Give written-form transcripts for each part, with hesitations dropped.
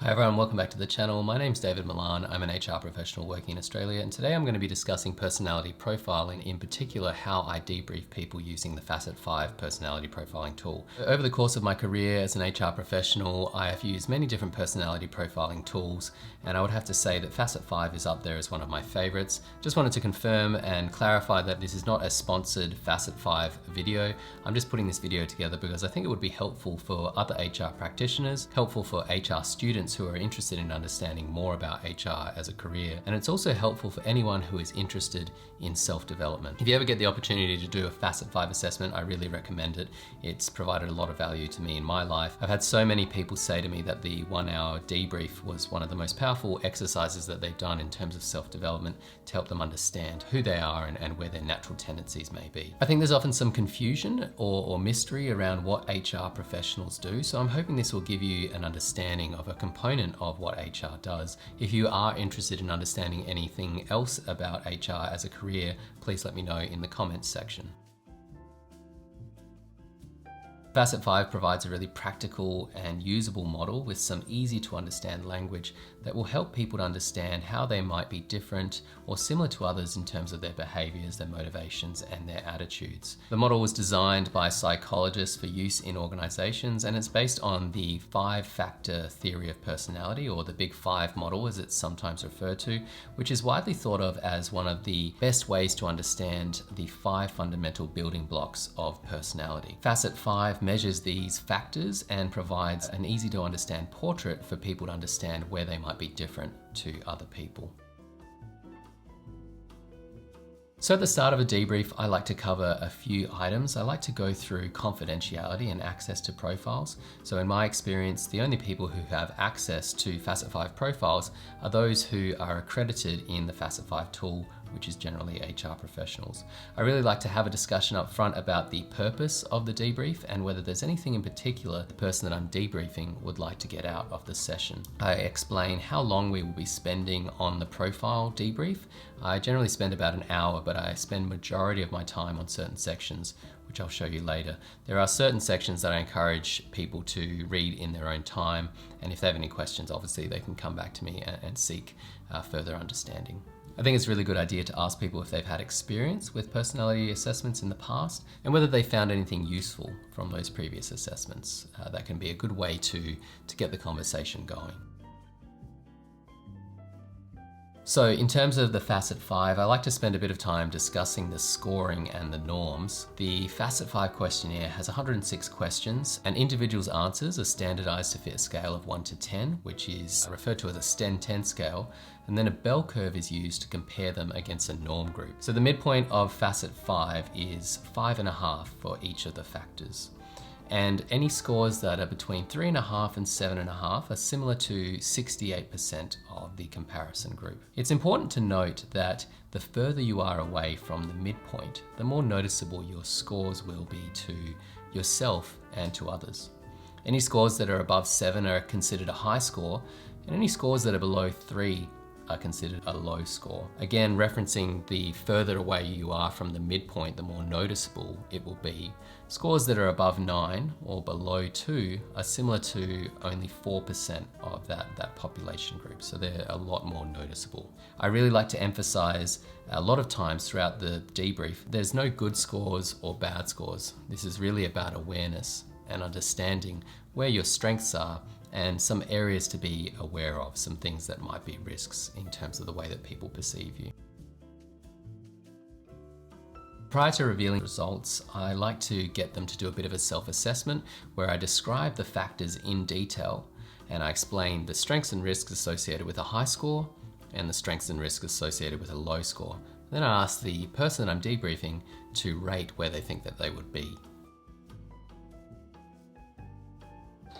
Hi everyone, welcome back to the channel. My name's David Milan. I'm an HR professional working in Australia, and today I'm going to be discussing personality profiling, in particular how I debrief people using the Facet5 Personality Profiling tool. Over the course of my career as an HR professional, I have used many different personality profiling tools, and I would have to say that Facet5 is up there as one of my favorites. Just wanted to confirm and clarify that this is not a sponsored Facet5 video. I'm just putting this video together because I think it would be helpful for other HR practitioners, helpful for HR students who are interested in understanding more about HR as a career, and it's also helpful for anyone who is interested in self-development. If you ever get the opportunity to do a Facet5 assessment, I really recommend it. It's provided a lot of value to me in my life. I've had so many people say to me that the 1 hour debrief was one of the most powerful exercises that they've done in terms of self-development to help them understand who they are and where their natural tendencies may be. I think there's often some confusion or mystery around what HR professionals do, so I'm hoping this will give you an understanding of a component of what HR does. If you are interested in understanding anything else about HR as a career, please let me know in the comments section. Facet5 provides a really practical and usable model with some easy to understand language that will help people to understand how they might be different or similar to others in terms of their behaviors, their motivations, and their attitudes. The model was designed by psychologists for use in organizations, and it's based on the 5-factor theory of personality, or the Big Five model as it's sometimes referred to, which is widely thought of as one of the best ways to understand the 5 fundamental building blocks of personality. Facet5 measures these factors and provides an easy to understand portrait for people to understand where they might be different to other people. So at the start of a debrief, I like to cover a few items. I like to go through confidentiality and access to profiles. So in my experience, the only people who have access to Facet5 profiles are those who are accredited in the Facet5 tool, which is generally HR professionals. I really like to have a discussion up front about the purpose of the debrief and whether there's anything in particular the person that I'm debriefing would like to get out of the session. I explain how long we will be spending on the profile debrief. I generally spend about an hour, but I spend majority of my time on certain sections, which I'll show you later. There are certain sections that I encourage people to read in their own time, and if they have any questions, obviously they can come back to me and seek further understanding. I think it's a really good idea to ask people if they've had experience with personality assessments in the past and whether they found anything useful from those previous assessments. That can be a good way to get the conversation going. So in terms of the Facet5, I like to spend a bit of time discussing the scoring and the norms. The Facet5 questionnaire has 106 questions, and individuals' answers are standardized to fit a scale of 1 to 10, which is referred to as a STEN 10 scale, and then a bell curve is used to compare them against a norm group. So the midpoint of Facet5 is 5.5 for each of the factors. And any scores that are between 3.5 and 7.5 are similar to 68% of the comparison group. It's important to note that the further you are away from the midpoint, the more noticeable your scores will be to yourself and to others. Any scores that are above 7 are considered a high score, and any scores that are below 3 are considered a low score. Again, referencing the further away you are from the midpoint, the more noticeable it will be. Scores that are above 9 or below 2 are similar to only 4% of that population group, so they're a lot more noticeable. I really like to emphasize a lot of times throughout the debrief, there's no good scores or bad scores. This is really about awareness and understanding where your strengths are and some areas to be aware of, some things that might be risks in terms of the way that people perceive you. Prior to revealing results, I like to get them to do a bit of a self-assessment where I describe the factors in detail and I explain the strengths and risks associated with a high score and the strengths and risks associated with a low score. Then I ask the person I'm debriefing to rate where they think that they would be.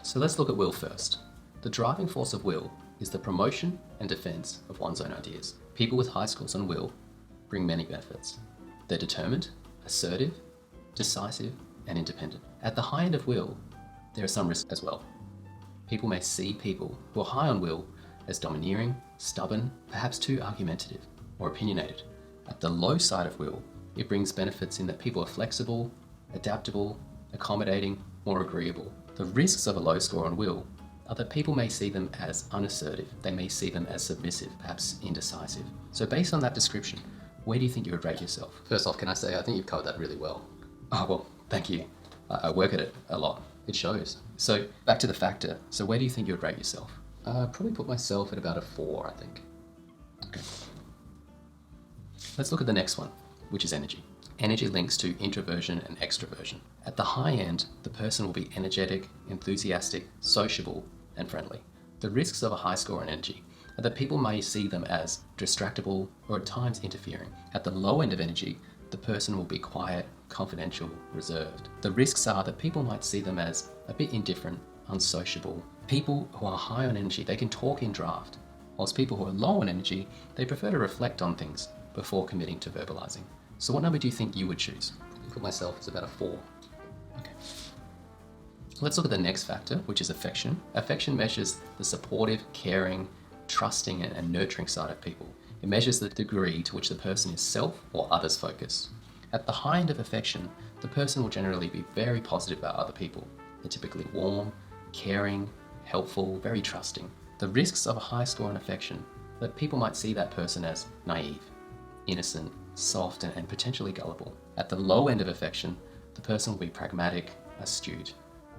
So let's look at will first. The driving force of will is the promotion and defense of one's own ideas. People with high scores on will bring many benefits. They're determined, assertive, decisive, and independent. At the high end of will, there are some risks as well. People may see people who are high on will as domineering, stubborn, perhaps too argumentative or opinionated. At the low side of will, it brings benefits in that people are flexible, adaptable, accommodating, or agreeable. The risks of a low score on will are that people may see them as unassertive. They may see them as submissive, perhaps indecisive. So based on that description, where do you think you would rate yourself? First off, can I say I think you've covered that really well. Oh, well, thank you. I work at it a lot. It shows. So back to the factor. So where do you think you would rate yourself? Probably put myself at about a 4, I think. Okay. Let's look at the next one, which is energy. Energy links to introversion and extroversion. At the high end, the person will be energetic, enthusiastic, sociable, and friendly. The risks of a high score in energy are that people may see them as distractible or at times interfering. At the low end of energy, the person will be quiet, confidential, reserved. The risks are that people might see them as a bit indifferent, unsociable. People who are high on energy, they can talk in draft, whilst people who are low on energy, they prefer to reflect on things before committing to verbalizing. So what number do you think you would choose? I put myself as about a 4. Okay. Let's look at the next factor, which is affection. Affection measures the supportive, caring, trusting, and nurturing side of people. It measures the degree to which the person is self or others focused. At the high end of affection, the person will generally be very positive about other people. They're typically warm, caring, helpful, very trusting. The risks of a high score in affection are that people might see that person as naive, innocent, soft, and potentially gullible. At the low end of affection, the person will be pragmatic, astute,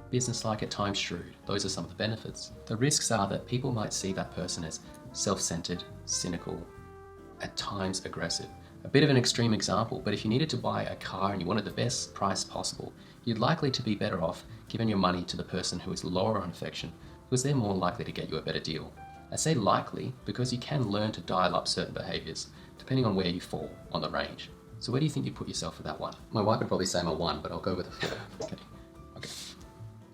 businesslike, at times shrewd. Those are some of the benefits. The risks are that people might see that person as self-centered, cynical, at times aggressive. A bit of an extreme example, but if you needed to buy a car and you wanted the best price possible, you're likely to be better off giving your money to the person who is lower on affection, because they're more likely to get you a better deal. I say likely because you can learn to dial up certain behaviors depending on where you fall on the range. So where do you think you put yourself for that one? My wife would probably say I'm a 1, but I'll go with a 4. Okay.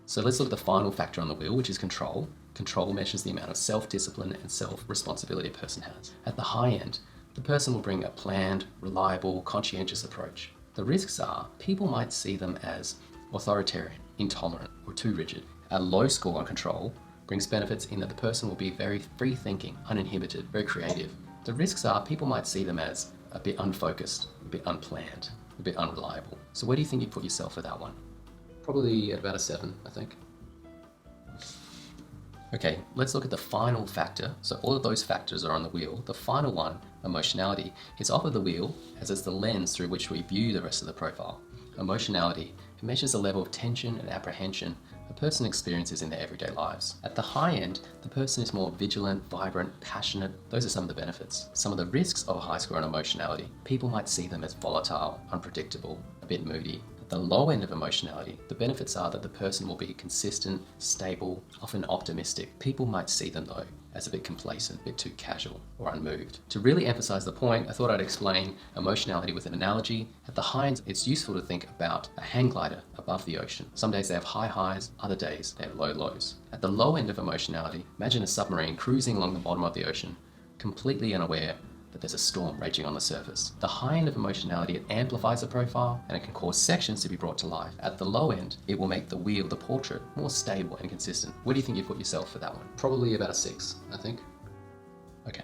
So let's look at the final factor on the wheel, which is control. Control measures the amount of self-discipline and self-responsibility a person has. At the high end, the person will bring a planned, reliable, conscientious approach. The risks are people might see them as authoritarian, intolerant, or too rigid. A low score on control brings benefits in that the person will be very free-thinking, uninhibited, very creative. The risks are people might see them as a bit unfocused, a bit unplanned, a bit unreliable. So where do you think you put yourself for that one? Probably at about a 7, I think. Okay, let's look at the final factor. So all of those factors are on the wheel. The final one, emotionality, is off of the wheel as it's the lens through which we view the rest of the profile. Emotionality, it measures the level of tension and apprehension a person experiences in their everyday lives. At the high end, the person is more vigilant, vibrant, passionate. Those are some of the benefits. Some of the risks of a high score on emotionality, people might see them as volatile, unpredictable, a bit moody. At the low end of emotionality, the benefits are that the person will be consistent, stable, often optimistic. People might see them though as a bit complacent, a bit too casual or unmoved. To really emphasize the point, I thought I'd explain emotionality with an analogy. At the high end, it's useful to think about a hang glider above the ocean. Some days they have high highs, other days they have low lows. At the low end of emotionality, imagine a submarine cruising along the bottom of the ocean, completely unaware that there's a storm raging on the surface. The high end of emotionality, it amplifies the profile and it can cause sections to be brought to life. At the low end, it will make the wheel, the portrait, more stable and consistent. Where do you think you put yourself for that one? Probably about a 6, I think. Okay.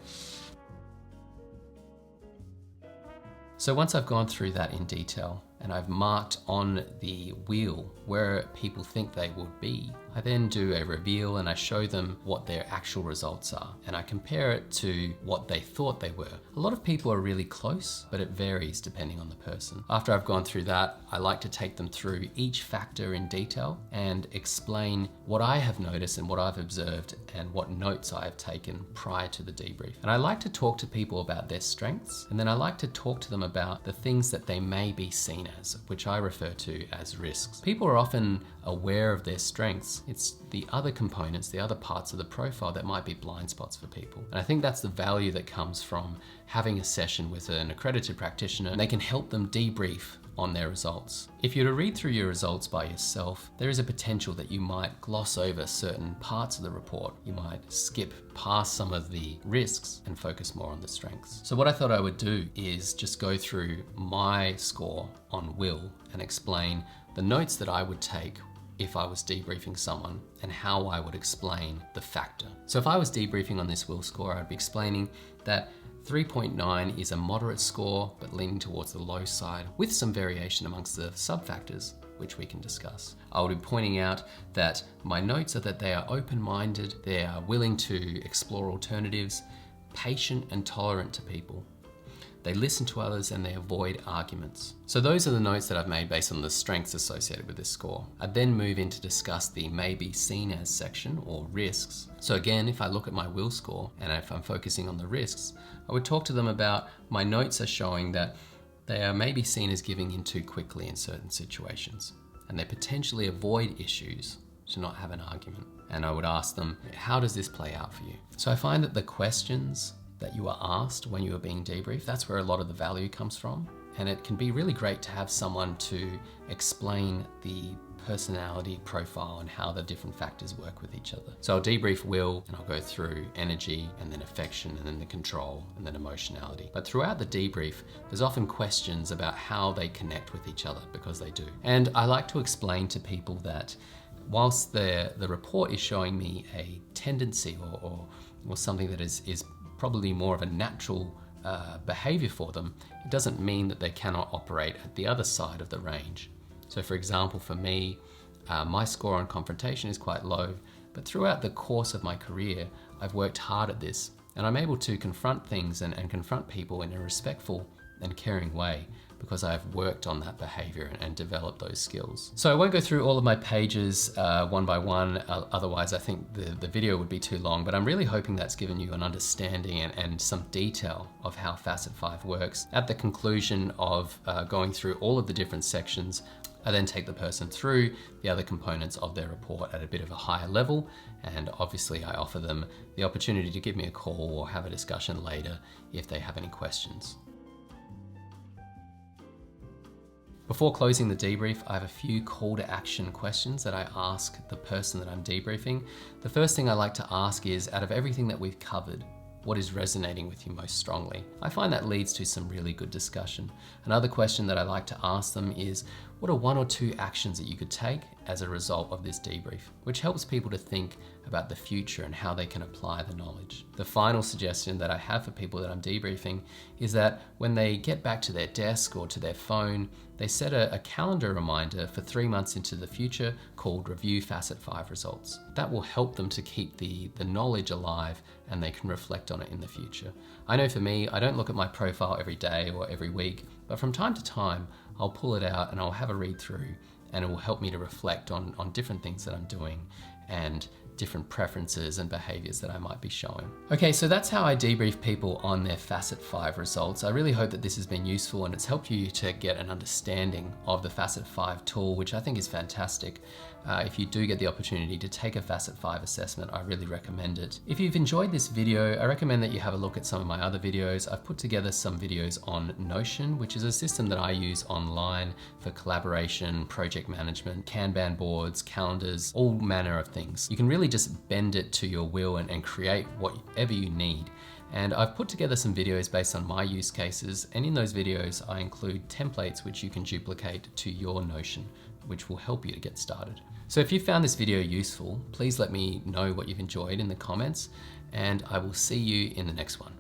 So once I've gone through that in detail and I've marked on the wheel where people think they would be, I then do a reveal and I show them what their actual results are and I compare it to what they thought they were. A lot of people are really close, but it varies depending on the person. After I've gone through that, I like to take them through each factor in detail and explain what I have noticed and what I've observed and what notes I have taken prior to the debrief. And I like to talk to people about their strengths, and then I like to talk to them about the things that they may be seen as, which I refer to as risks. People are often aware of their strengths. It's the other components, the other parts of the profile that might be blind spots for people. And I think that's the value that comes from having a session with an accredited practitioner. They can help them debrief on their results. If you're to read through your results by yourself, there is a potential that you might gloss over certain parts of the report. You might skip past some of the risks and focus more on the strengths. So what I thought I would do is just go through my score on Will and explain the notes that I would take if I was debriefing someone and how I would explain the factor. So if I was debriefing on this Will score, I'd be explaining that 3.9 is a moderate score, but leaning towards the low side with some variation amongst the sub-factors. which we can discuss. I will be pointing out that my notes are that they are open-minded, they are willing to explore alternatives, patient and tolerant to people. They listen to others and they avoid arguments. So those are the notes that I've made based on the strengths associated with this score. I then move in to discuss the may be seen as section, or risks. So again, if I look at my will score and if I'm focusing on the risks, I would talk to them about my notes are showing that they are maybe seen as giving in too quickly in certain situations, and they potentially avoid issues to not have an argument. And I would ask them, how does this play out for you? So I find that the questions that you are asked when you are being debriefed, that's where a lot of the value comes from. And it can be really great to have someone to explain the personality profile and how the different factors work with each other. So I'll debrief will, and I'll go through energy, and then affection, and then the control, and then emotionality. But throughout the debrief, there's often questions about how they connect with each other, because they do. And I like to explain to people that whilst the report is showing me a tendency or something that is probably more of a natural behavior for them, it doesn't mean that they cannot operate at the other side of the range. So for example, for me, my score on confrontation is quite low, but throughout the course of my career, I've worked hard at this, and I'm able to confront things and confront people in a respectful and caring way, because I've worked on that behavior and developed those skills. So I won't go through all of my pages one by one, otherwise I think the video would be too long, but I'm really hoping that's given you an understanding and some detail of how Facet 5 works. At the conclusion of going through all of the different sections, I then take the person through the other components of their report at a bit of a higher level, and obviously I offer them the opportunity to give me a call or have a discussion later if they have any questions. Before closing the debrief, I have a few call to action questions that I ask the person that I'm debriefing. The first thing I like to ask is, out of everything that we've covered, what is resonating with you most strongly? I find that leads to some really good discussion. Another question that I like to ask them is, what are 1 or 2 actions that you could take as a result of this debrief? Which helps people to think about the future and how they can apply the knowledge. The final suggestion that I have for people that I'm debriefing is that when they get back to their desk or to their phone, they set a calendar reminder for 3 months into the future called Review Facet 5 Results. That will help them to keep the knowledge alive, and they can reflect on it in the future. I know for me, I don't look at my profile every day or every week, but from time to time, I'll pull it out and I'll have a read through, and it will help me to reflect on different things that I'm doing and different preferences and behaviors that I might be showing. Okay, so that's how I debrief people on their Facet 5 results. I really hope that this has been useful and it's helped you to get an understanding of the Facet 5 tool, which I think is fantastic. If you do get the opportunity to take a Facet 5 assessment, I really recommend it. If you've enjoyed this video, I recommend that you have a look at some of my other videos. I've put together some videos on Notion, which is a system that I use online for collaboration, project management, Kanban boards, calendars, all manner of things. You can really just bend it to your will and create whatever you need. And I've put together some videos based on my use cases, and in those videos I include templates which you can duplicate to your Notion, which will help you to get started. So if you found this video useful, please let me know what you've enjoyed in the comments, and I will see you in the next one.